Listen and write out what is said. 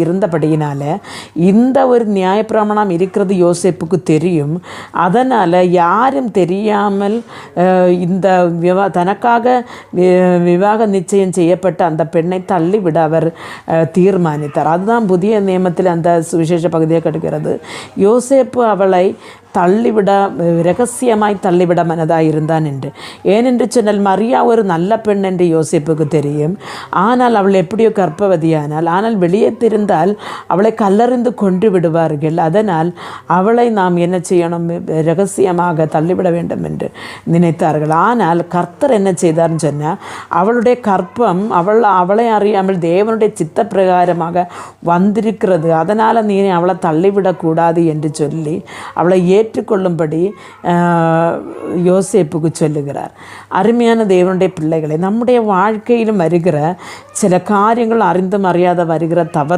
இருந்தபடியினால் இந்த ஒரு நியாயப்பிரமாணம் இருக்கிறது யோசேப்புக்கு தெரியும். அதனால் யாரும் தெரியாமல் இந்த தனக்காக விவாக நிச்சயம் செய்யப்பட்ட அந்த பெண்ணை தள்ளிவிட அவர் தீர்மானித்தார். அதுதான் புதிய நியமத்தில் அந்த சுவிசேஷ பகுதியை கிடைக்கிறது. யோசேப்பு அவளை தள்ளிவிட இரகசியமாய் தள்ளிவிட மனதாக இருந்தான் என்று. ஏனென்று சொன்னால் மரியா ஒரு நல்ல பெண் என்று யோசேப்புக்கு தெரியும். ஆனால் அவள் எப்படியோ கர்ப்பவதியானால், ஆனால் வெளியே தெரிந்தால் அவளை கல்லறிந்து கொன்று விடுவார்கள். அதனால் அவளை நாம் என்ன செய்யணும், இரகசியமாக தள்ளிவிட வேண்டும் என்று நினைத்தார்கள். ஆனால் கர்த்தர் என்ன செய்தார்னு சொன்னால், அவளுடைய கற்பம் அவளை அறியாமல் தேவனுடைய சித்த பிரகாரமாக வந்திருக்கிறது, அதனால் நீ அவளை தள்ளிவிடக்கூடாது என்று சொல்லி அவளை ஏற்றுக்கொள்ளும்படி யோசேப்புக்கு சொல்லுகிறார். அருமையான தேவனுடைய பிள்ளைகளை, நம்முடைய வாழ்க்கையிலும் வருகிற சில காரியங்கள் அறிந்தும் அறியாத வருகிற தவறு